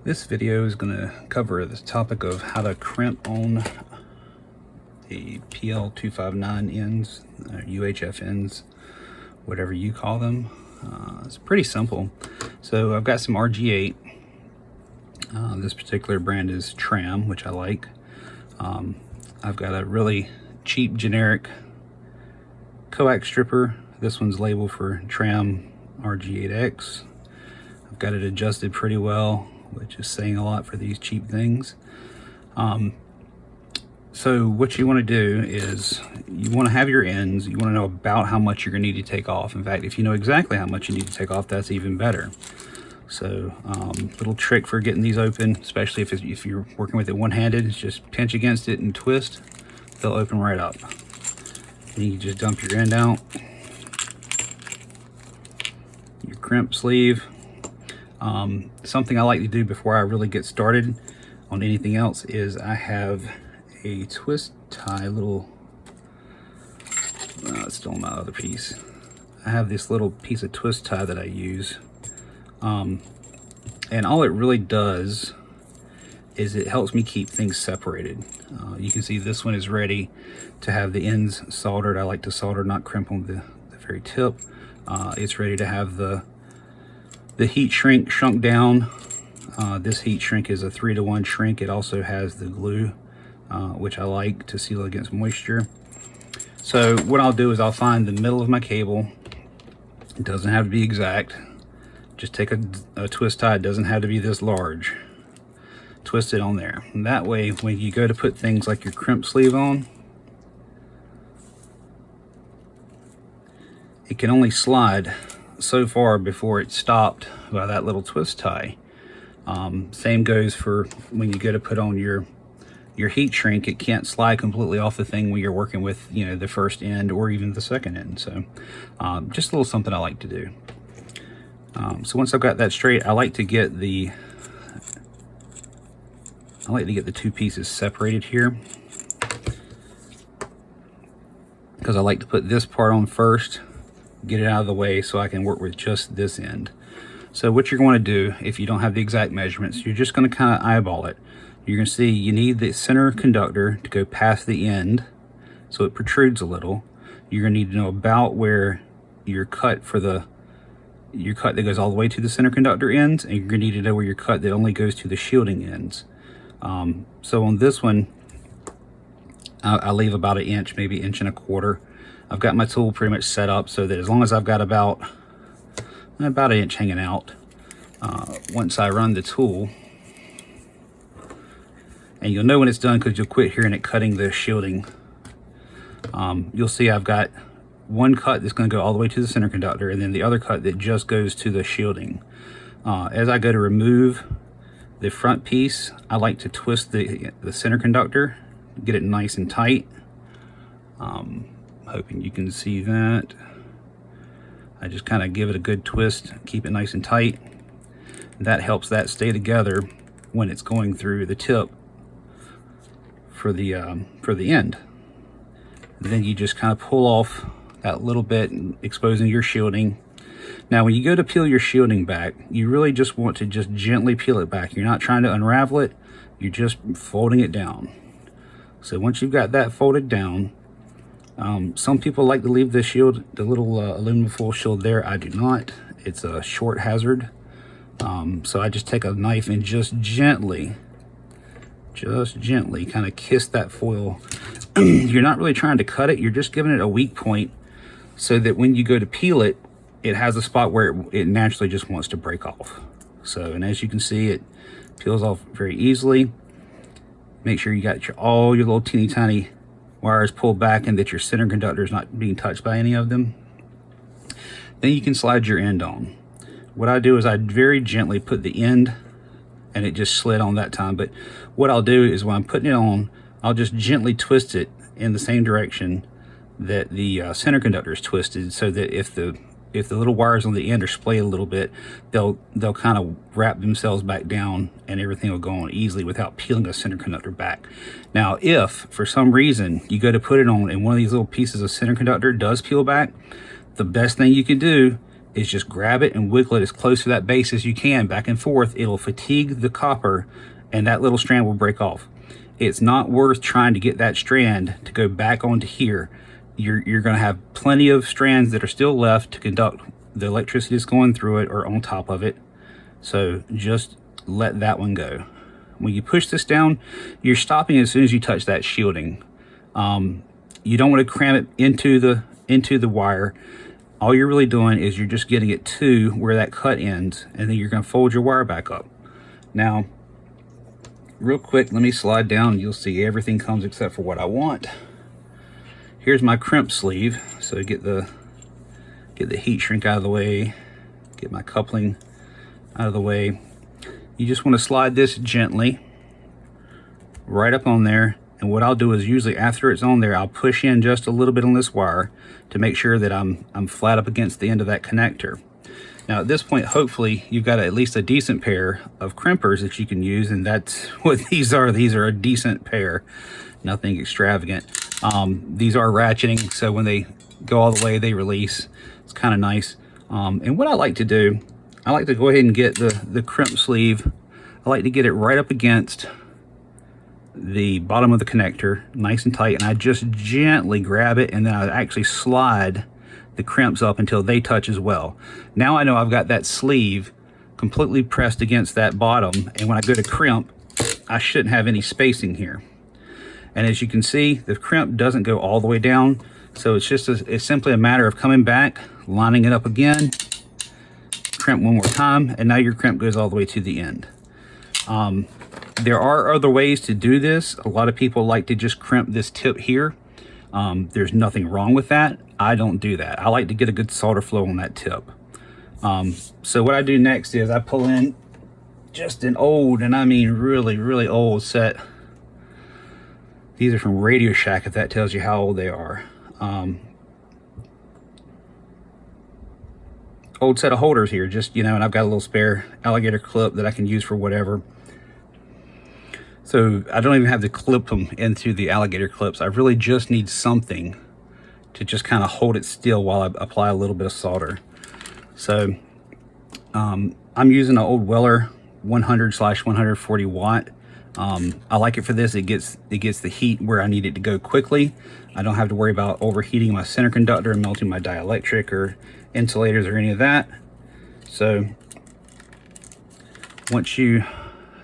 This video is going to cover the topic of how to crimp on a PL259 ends, UHF ends, whatever you call them. It's pretty simple. So I've got some RG8. This particular brand is Tram, which I like. I've got a really cheap generic Coax stripper. This one's labeled for Tram RG8X. I've got it adjusted pretty well, which is saying a lot for these cheap things. So what you want to do is you want to have your ends. You want to know about how much you're going to need to take off. In fact, if you know exactly how much you need to take off, that's even better. So little trick for getting these open, especially if you're working with it one-handed, is just pinch against it and twist. They'll open right up. And you can just dump your end out. Your crimp sleeve. Something I like to do before I really get started on anything else is I have a twist tie little, it's still on my other piece. I have this little piece of twist tie that I use. And all it really does is it helps me keep things separated. You can see this one is ready to have the ends soldered. I like to solder, not crimp on the very tip. It's ready to have the heat shrunk down. This heat shrink is a 3-to-1 shrink. It also has the glue, which I like to seal against moisture. So what I'll do is I'll find the middle of my cable. It doesn't have to be exact. Just take a twist tie. It doesn't have to be this large. Twist it on there. And that way, when you go to put things like your crimp sleeve on, it can only slide so far before it's stopped by that little twist tie. Same goes for when you go to put on your heat shrink. It can't slide completely off the thing when you're working with, you know, the first end or even the second end. So just a little something I like to do. So once I've got that straight, I like to get the two pieces separated here, because I like to put this part on first, get it out of the way so I can work with just this end. So what you're going to do, if you don't have the exact measurements, you're just going to kind of eyeball it. You're going to see you need the center conductor to go past the end so it protrudes a little. You're going to need to know about where your cut that goes all the way to the center conductor ends, and you're going to need to know where your cut that only goes to the shielding ends. So on this one, I leave about 1 inch, maybe 1.25 inches. I've got my tool pretty much set up so that as long as I've got about 1 inch hanging out, once I run the tool, and you'll know when it's done because you'll quit hearing it cutting the shielding. You'll see I've got one cut that's going to go all the way to the center conductor, and then the other cut that just goes to the shielding. As I go to remove the front piece, I like to twist the center conductor, get it nice and tight. Hoping you can see that. I just kind of give it a good twist, keep it nice and tight. That helps that stay together when it's going through the tip for the end. And then you just kind of pull off that little bit, exposing your shielding. Now when you go to peel your shielding back, you really just want to just gently peel it back. You're not trying to unravel it, you're just folding it down. So once you've got that folded down, some people like to leave the shield, the little aluminum foil shield there. I do not. It's a short hazard. So I just take a knife and just gently kind of kiss that foil. You're not really trying to cut it, you're just giving it a weak point so that when you go to peel it, it has a spot where it naturally just wants to break off. So, and as you can see, it peels off very easily. Make sure you got all your little teeny tiny wires pulled back and that your center conductor is not being touched by any of them. Then you can slide your end on. What I do is I very gently put the end, and it just slid on that time, but what I'll do is when I'm putting it on, I'll just gently twist it in the same direction that the center conductor is twisted, so that if the little wires on the end are splayed a little bit, they'll kind of wrap themselves back down and everything will go on easily without peeling a center conductor back. Now, if for some reason you go to put it on and one of these little pieces of center conductor does peel back, the best thing you can do is just grab it and wiggle it as close to that base as you can, back and forth. It'll fatigue the copper and that little strand will break off. It's not worth trying to get that strand to go back onto here. You're going to have plenty of strands that are still left to conduct the electricity that's going through it or on top of it. So just let that one go. When you push this down, you're stopping as soon as you touch that shielding. You don't want to cram it into the wire. All you're really doing is you're just getting it to where that cut ends, and then you're going to fold your wire back up. Now, real quick, let me slide down. You'll see everything comes except for what I want. Here's my crimp sleeve. So get the heat shrink out of the way, get my coupling out of the way. You just want to slide this gently right up on there. And what I'll do is usually after it's on there, I'll push in just a little bit on this wire to make sure that I'm flat up against the end of that connector. Now at this point, hopefully you've got at least a decent pair of crimpers that you can use, and that's what these are. These are a decent pair, nothing extravagant. These are ratcheting, so when they go all the way, they release. It's kind of nice. And what I like to do, I like to go ahead and get the crimp sleeve. I like to get it right up against the bottom of the connector, nice and tight, and I just gently grab it, and then I actually slide the crimps up until they touch as well. Now I know I've got that sleeve completely pressed against that bottom, and when I go to crimp, I shouldn't have any spacing here. And as you can see, the crimp doesn't go all the way down, so it's simply a matter of coming back, lining it up again, crimp one more time, and now your crimp goes all the way to the end. There are other ways to do this. A lot of people like to just crimp this tip here. There's nothing wrong with that. I don't do that. I like to get a good solder flow on that tip. So what I do next is I pull in just an old, and I mean really, really old set. These are from Radio Shack, if that tells you how old they are. Old set of holders here, just, you know, and I've got a little spare alligator clip that I can use for whatever. So I don't even have to clip them into the alligator clips. I really just need something to just kind of hold it still while I apply a little bit of solder. So I'm using an old Weller 100/140 watt. I like it for this. It gets the heat where I need it to go quickly. I don't have to worry about overheating my center conductor and melting my dielectric or insulators or any of that. So once you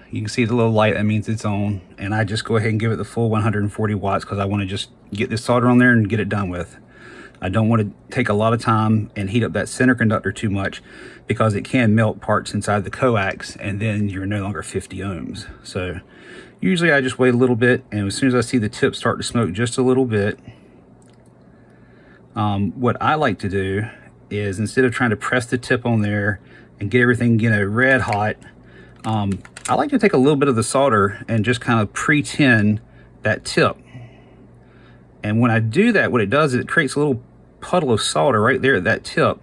can see the little light, that means it's on, and I just go ahead and give it the full 140 watts because I want to just get this solder on there and get it done with. I don't want to take a lot of time and heat up that center conductor too much because it can melt parts inside the coax, and then you're no longer 50 ohms. So usually I just wait a little bit, and as soon as I see the tip start to smoke just a little bit, what I like to do is, instead of trying to press the tip on there and get everything, you know, red hot, I like to take a little bit of the solder and just kind of pre-tin that tip. And when I do that, what it does is it creates a little puddle of solder right there at that tip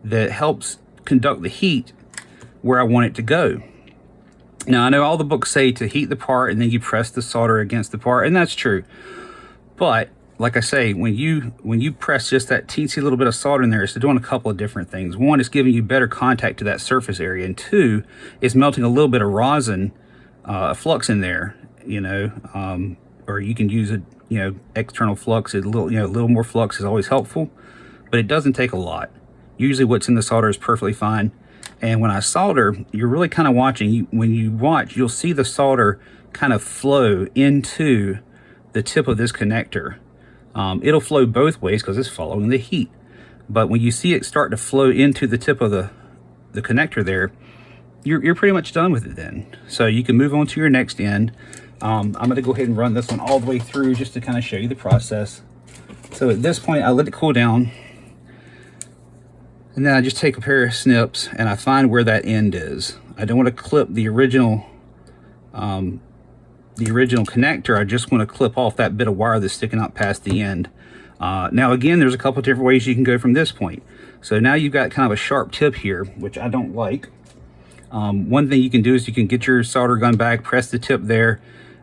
that helps conduct the heat where I want it to go. Now, I know all the books say to heat the part and then you press the solder against the part, and that's true. But like I say, when you press just that teensy little bit of solder in there, it's doing a couple of different things. One, it's giving you better contact to that surface area, and two, it's melting a little bit of rosin, flux in there, you know, or you can use a, you know, external flux. A little more flux is always helpful, but it doesn't take a lot. Usually what's in the solder is perfectly fine. And when I solder, you're really kind of watching. When you watch, you'll see the solder kind of flow into the tip of this connector. It'll flow both ways because it's following the heat. But when you see it start to flow into the tip of the connector there, you're pretty much done with it then. So you can move on to your next end. I'm going to go ahead and run this one all the way through just to kind of show you the process. So at this point, I let it cool down. And then I just take a pair of snips and I find where that end is. I don't want to clip the original connector. I just want to clip off that bit of wire that's sticking out past the end. Now again, there's a couple different ways you can go from this point. So now you've got kind of a sharp tip here, which I don't like. One thing you can do is you can get your solder gun back, press the tip there,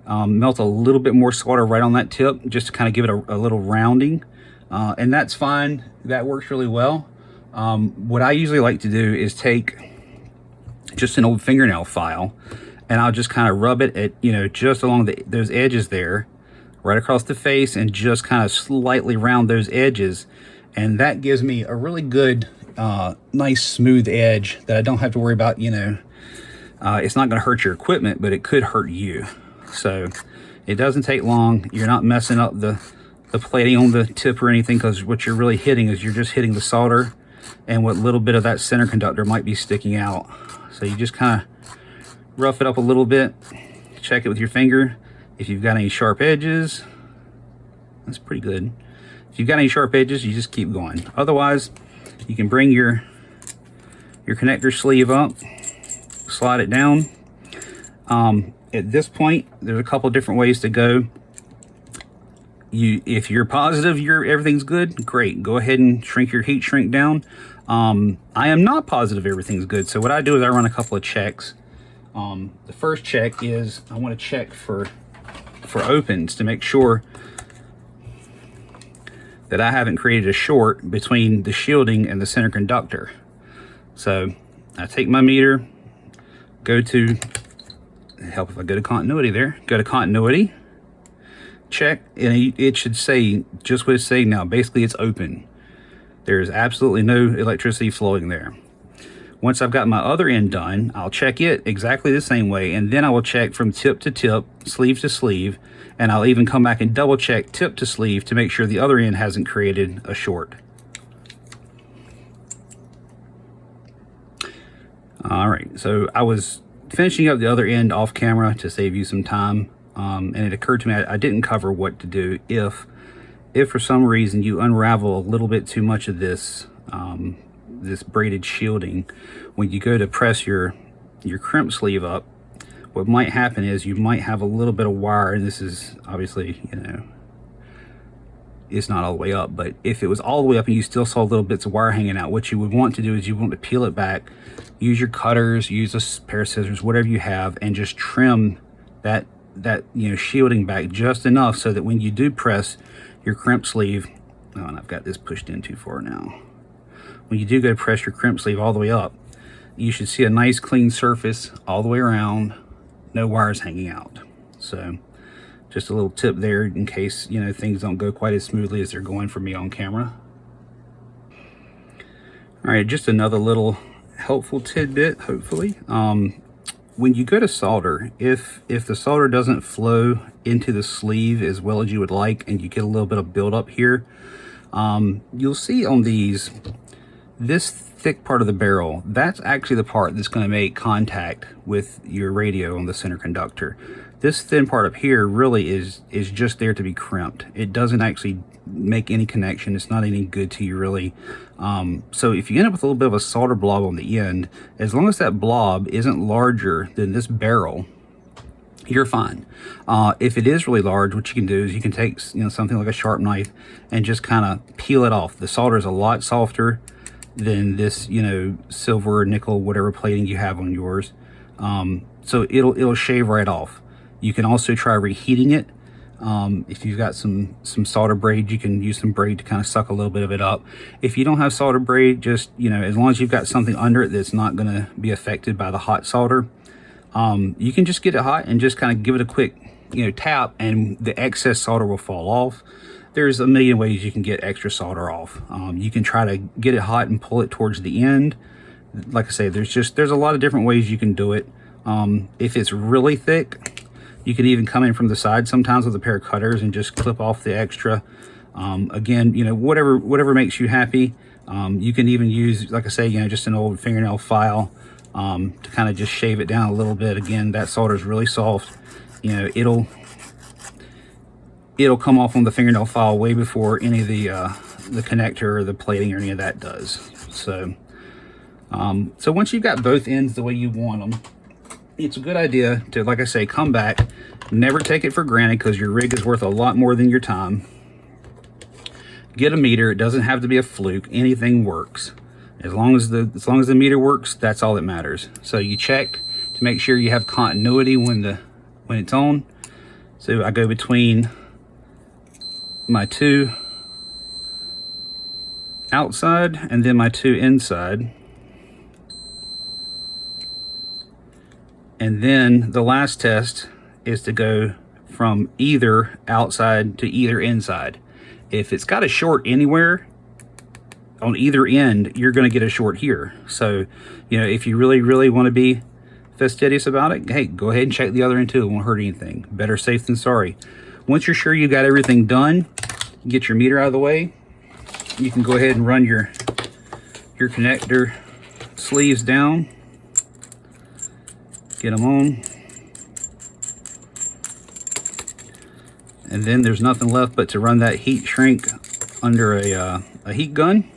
melt a little bit more solder right on that tip just to kind of give it a little rounding. And that's fine. That works really well. What I usually like to do is take just an old fingernail file, and I'll just kind of rub it at, you know, just along those edges there, right across the face, and just kind of slightly round those edges. And that gives me a really good, nice smooth edge that I don't have to worry about, you know. It's not going to hurt your equipment, but it could hurt you. So it doesn't take long. You're not messing up the plating on the tip or anything, because what you're really hitting is you're just hitting the solder and what little bit of that center conductor might be sticking out. So you just kind of rough it up a little bit, check it with your finger. If you've got any sharp edges, that's pretty good. If you've got any sharp edges, you just keep going. Otherwise, you can bring your connector sleeve up, slide it down. At this point, there's a couple different ways to go. If you're positive everything's good, great. Go ahead and shrink your heat shrink down. I am not positive everything's good, so what I do is I run a couple of checks. The first check is I want to check for opens to make sure that I haven't created a short between the shielding and the center conductor. So I take my meter, go to, help if I go to continuity there, go to continuity, check, and it should say just what it's saying now. Basically, it's open. There's absolutely no electricity flowing there. Once I've got my other end done, I'll check it exactly the same way, and then I will check from tip to tip, sleeve to sleeve, and I'll even come back and double check tip to sleeve to make sure the other end hasn't created a short. All right, so I was finishing up the other end off camera to save you some time, and it occurred to me I didn't cover what to do if for some reason you unravel a little bit too much of this this braided shielding. When you go to press your crimp sleeve up, what might happen is you might have a little bit of wire, and this is obviously, you know, it's not all the way up, but if it was all the way up and you still saw little bits of wire hanging out, what you would want to do is you want to peel it back, use your cutters, use a pair of scissors, whatever you have, and just trim that you know, shielding back just enough so that when you do press your crimp sleeve, oh, and I've got this pushed in too far now. When you do go to press your crimp sleeve all the way up, you should see a nice clean surface all the way around, no wires hanging out. So just a little tip there in case, you know, things don't go quite as smoothly as they're going for me on camera. All right, just another little helpful tidbit, hopefully. When you go to solder, if the solder doesn't flow into the sleeve as well as you would like, and you get a little bit of buildup here, you'll see on these, this thick part of the barrel, that's actually the part that's going to make contact with your radio on the center conductor. This thin part up here really is just there to be crimped. It doesn't actually make any connection. It's not any good to you, really. So if you end up with a little bit of a solder blob on the end, as long as that blob isn't larger than this barrel, you're fine. If it is really large, what you can do is you can take, you know, something like a sharp knife and just kind of peel it off. The solder is a lot softer than this, you know, silver or nickel, whatever plating you have on yours. So it'll shave right off. You can also try reheating it. If you've got some solder braid, you can use some braid to kind of suck a little bit of it up. If you don't have solder braid, just, you know, as long as you've got something under it that's not going to be affected by the hot solder, you can just get it hot and just kind of give it a quick, you know, tap, and the excess solder will fall off. There's a million ways you can get extra solder off. You can try to get it hot and pull it towards the end. Like I say, there's a lot of different ways you can do it. If it's really thick, you can even come in from the side sometimes with a pair of cutters and just clip off the extra. Again, you know, whatever makes you happy. You can even use, like I say, you know, just an old fingernail file to kind of just shave it down a little bit. Again, that solder is really soft. You know, it'll come off on the fingernail file way before any of the connector or the plating or any of that does. So so once you've got both ends the way you want them, it's a good idea to, like I say, come back. Never take it for granted, because your rig is worth a lot more than your time. Get a meter. It doesn't have to be a fluke. Anything works. As long as the meter works, that's all that matters. So you check to make sure you have continuity when it's on. So I go between my two outside and then my 2 inside. And then the last test is to go from either outside to either inside. If it's got a short anywhere on either end, you're going to get a short here. So, you know, if you really want to be fastidious about it, hey, go ahead and check the other end too. It won't hurt anything. Better safe than sorry. Once you're sure you got everything done, get your meter out of the way. You can go ahead and run your connector sleeves down. Get them on. And then there's nothing left but to run that heat shrink under a heat gun.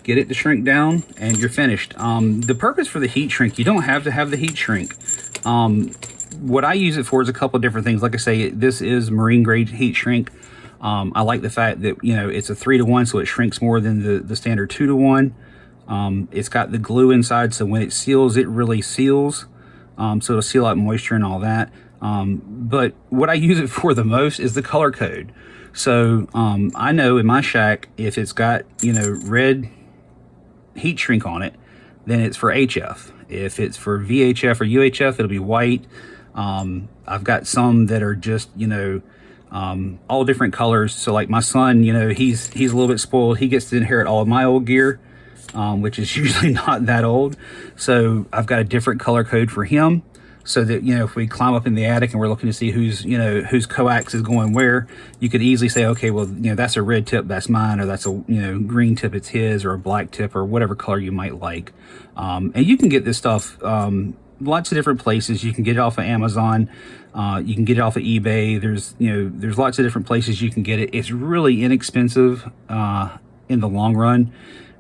Get it to shrink down and you're finished. The purpose for the heat shrink, you don't have to have the heat shrink. What I use it for is a couple of different things. Like I say, this is marine grade heat shrink. I like the fact that, you know, it's a 3-to-1, so it shrinks more than the standard 2-to-1. It's got the glue inside, so when it seals, it really seals. So it'll seal out moisture and all that. But what I use it for the most is the color code. So I know in my shack, if it's got, you know, red heat shrink on it, then it's for HF. If it's for VHF or UHF, it'll be white. I've got some that are just, you know, all different colors. So like my son, you know, he's a little bit spoiled. He gets to inherit all of my old gear, which is usually not that old. So I've got a different color code for him, so that, you know, if we climb up in the attic and we're looking to see who's, you know, whose coax is going where, you could easily say, okay, well, you know, that's a red tip, that's mine, or that's a, you know, green tip, it's his, or a black tip, or whatever color you might like. And you can get this stuff lots of different places. You can get it off of Amazon. You can get it off of eBay. There's, you know, there's lots of different places you can get it. It's really inexpensive in the long run,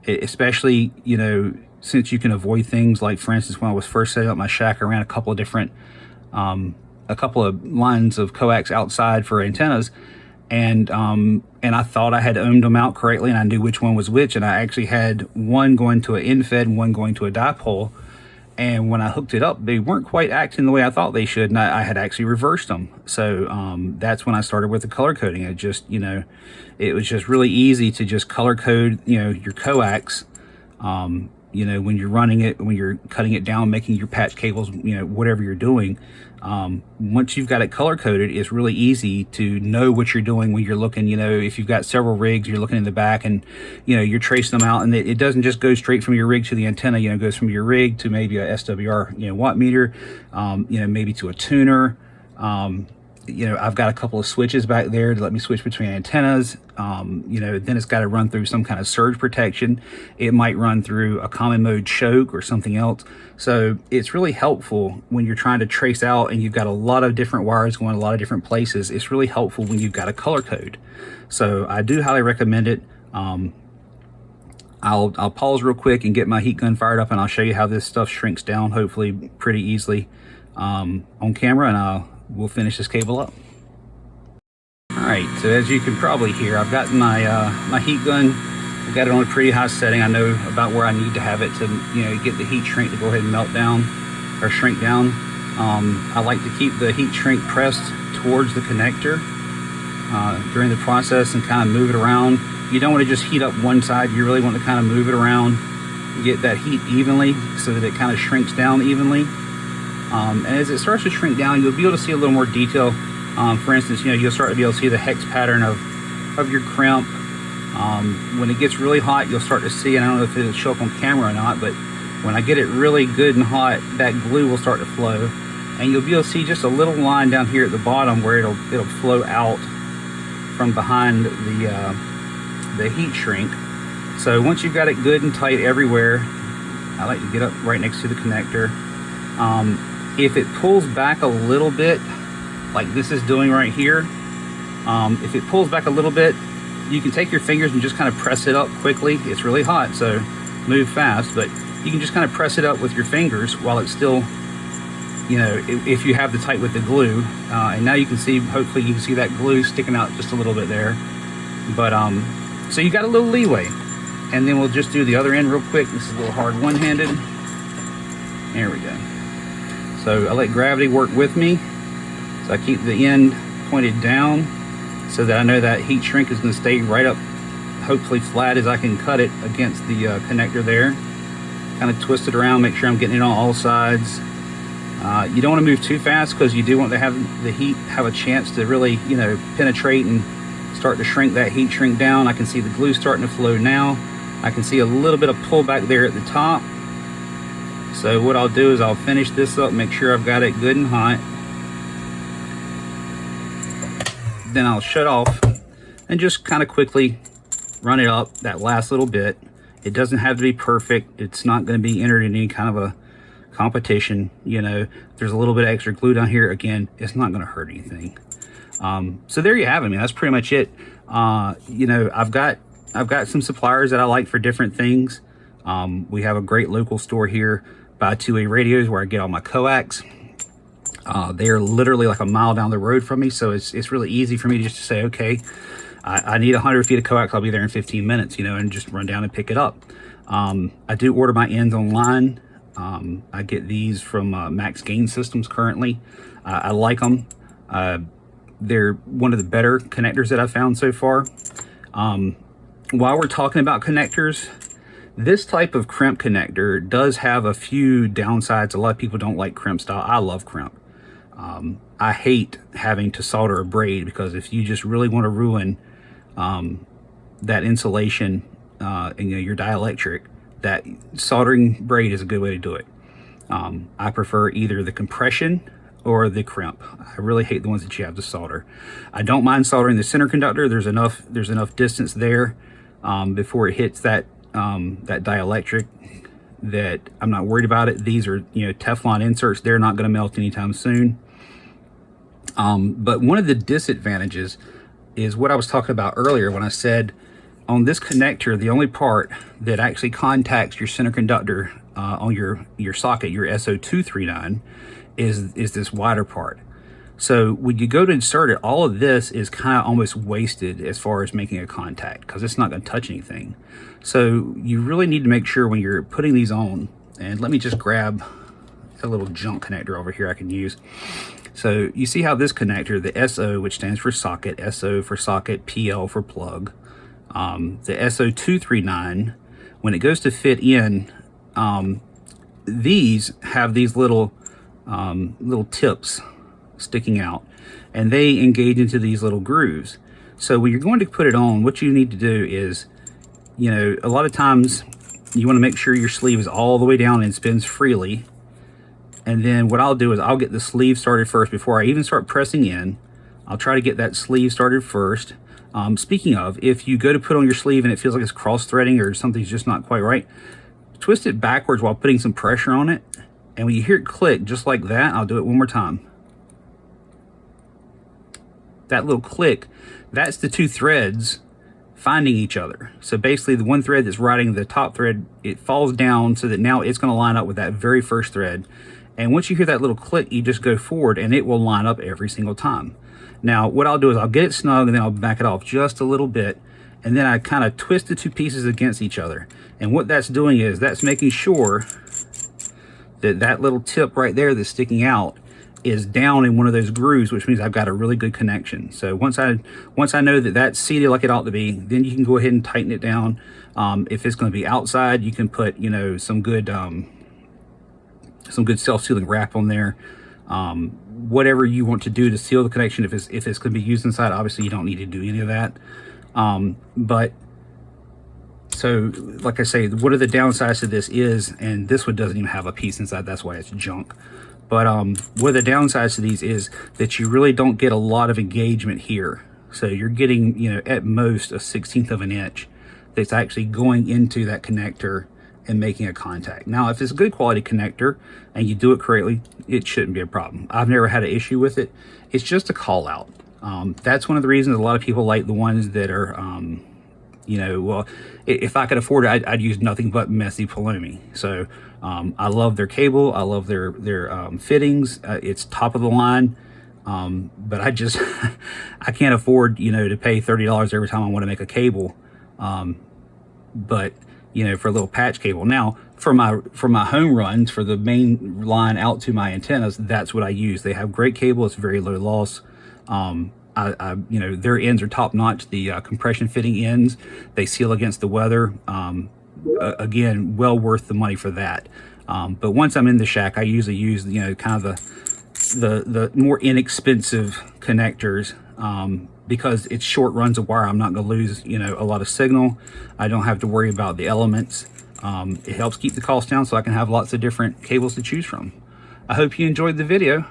especially, you know, since you can avoid things like, for instance, when I was first setting up my shack, I ran a couple of different, a couple of lines of coax outside for antennas, and I thought I had ohmed them out correctly, and I knew which one was which, and I actually had one going to an end fed and one going to a dipole, and when I hooked it up, they weren't quite acting the way I thought they should, and I had actually reversed them. So that's when I started with the color coding. It just, you know, it was just really easy to just color code, you know, your coax. You know, when you're running it, when you're cutting it down, making your patch cables, you know, whatever you're doing, once you've got it color coded, it's really easy to know what you're doing when you're looking. You know, if you've got several rigs, you're looking in the back and, you know, you're tracing them out, and it doesn't just go straight from your rig to the antenna. You know, it goes from your rig to maybe a SWR, you know, watt meter, you know, maybe to a tuner. You know, I've got a couple of switches back there to let me switch between antennas. You know, then it's got to run through some kind of surge protection. It might run through a common mode choke or something else. So it's really helpful when you're trying to trace out and you've got a lot of different wires going a lot of different places. It's really helpful when you've got a color code. So I do highly recommend it. I'll pause real quick and get my heat gun fired up, and I'll show you how this stuff shrinks down, hopefully pretty easily on camera, and we'll finish this cable up. Alright, so as you can probably hear, I've got my my heat gun. I've got it on a pretty high setting. I know about where I need to have it to, you know, get the heat shrink to go ahead and melt down or shrink down. I like to keep the heat shrink pressed towards the connector during the process and kind of move it around. You don't want to just heat up one side. You really want to kind of move it around, get that heat evenly so that it kind of shrinks down evenly. And as it starts to shrink down, you'll be able to see a little more detail. For instance, you know, you'll start to be able to see the hex pattern of your crimp. When it gets really hot, you'll start to see, and I don't know if it'll show up on camera or not, but when I get it really good and hot, that glue will start to flow, and you'll be able to see just a little line down here at the bottom where it'll flow out from behind the heat shrink. So once you've got it good and tight everywhere, I like to get up right next to the connector. If it pulls back a little bit, like this is doing right here, if it pulls back a little bit, you can take your fingers and just kind of press it up quickly. It's really hot, so move fast, but you can just kind of press it up with your fingers while it's still, you know, if you have the tight with the glue. And now you can see, hopefully you can see that glue sticking out just a little bit there. But so you got a little leeway. And then we'll just do the other end real quick. This is a little hard one-handed. There we go. So I let gravity work with me. So I keep the end pointed down so that I know that heat shrink is going to stay right up hopefully flat as I can cut it against the connector there. Kind of twist it around, make sure I'm getting it on all sides. You don't want to move too fast because you do want to have the heat have a chance to really, you know, penetrate and start to shrink that heat shrink down. I can see the glue starting to flow now. I can see a little bit of pullback there at the top. So what I'll do is I'll finish this up, make sure I've got it good and hot. Then I'll shut off and just kind of quickly run it up that last little bit. It doesn't have to be perfect. It's not going to be entered in any kind of a competition. You know, there's a little bit of extra glue down here. Again, it's not going to hurt anything. So there you have it. I mean, that's pretty much it. You know, I've got some suppliers that I like for different things. We have a great local store here by 2A Radios where I get all my Coax. They are literally like a mile down the road from me, so it's really easy for me just to say, okay, I need 100 feet of Coax. I'll be there in 15 minutes, you know, and just run down and pick it up. I do order my ends online. I get these from Max Gain Systems currently. I like them. They're one of the better connectors that I've found so far. While we're talking about connectors, this type of crimp connector does have a few downsides. A lot of people don't like crimp style. I love crimp. I hate having to solder a braid because if you just really want to ruin that insulation and you know, your dielectric, that soldering braid is a good way to do it. I prefer either the compression or the crimp. I really hate the ones that you have to solder. I don't mind soldering the center conductor. There's enough distance there before it hits that that dielectric that I'm not worried about it. These are, you know, Teflon inserts. They're not going to melt anytime soon. But one of the disadvantages is what I was talking about earlier when I said on this connector, the only part that actually contacts your center conductor on your socket, your SO239, is this wider part. So when you go to insert it, all of this is kind of almost wasted as far as making a contact because it's not going to touch anything. So you really need to make sure when you're putting these on, and let me just grab a little junk connector over here I can use. So you see how this connector, the SO, which stands for socket, SO for socket, PL for plug, the SO239, when it goes to fit in, these have these little tips sticking out, and they engage into these little grooves. So when you're going to put it on, what you need to do is, you know, a lot of times you want to make sure your sleeve is all the way down and spins freely. And then what I'll do is I'll get the sleeve started first before I even start pressing in. I'll try to get that sleeve started first. Speaking of, if you go to put on your sleeve and it feels like it's cross threading or something's just not quite right, twist it backwards while putting some pressure on it. And when you hear it click just like that, I'll do it one more time. That little click, that's the two threads finding each other. So basically the one thread that's riding the top thread, it falls down so that now it's going to line up with that very first thread. And once you hear that little click, you just go forward and it will line up every single time. Now what I'll do is I'll get it snug and then I'll back it off just a little bit, and then I kind of twist the two pieces against each other. And what that's doing is that's making sure that that little tip right there that's sticking out is down in one of those grooves, which means I've got a really good connection. So once I know that that's seated like it ought to be, then you can go ahead and tighten it down. If it's going to be outside, you can put, you know, some good self-sealing wrap on there. Whatever you want to do to seal the connection. If it's going to be used inside, obviously you don't need to do any of that. But so like I say, what are the downsides to this is, and this one doesn't even have a piece inside, that's why it's junk. But one of the downsides to these is that you really don't get a lot of engagement here. So you're getting, you know, at most a 1/16 of an inch that's actually going into that connector and making a contact. Now, if it's a good quality connector and you do it correctly, it shouldn't be a problem. I've never had an issue with it. It's just a call out. That's one of the reasons a lot of people like the ones that are, you know, well, if I could afford it, I'd use nothing but messy Palomi. So I love their cable. I love their fittings. It's top of the line. But I just, I can't afford, you know, to pay $30 every time I want to make a cable. But, you know, for a little patch cable. Now, for my home runs, for the main line out to my antennas, that's what I use. They have great cable. It's very low loss. you know, their ends are top notch. The compression fitting ends, they seal against the weather. Again, well worth the money for that. But once I'm in the shack, I usually use, you know, kind of the more inexpensive connectors, because it's short runs of wire. I'm not going to lose, you know, a lot of signal. I don't have to worry about the elements. It helps keep the cost down so I can have lots of different cables to choose from. I hope you enjoyed the video.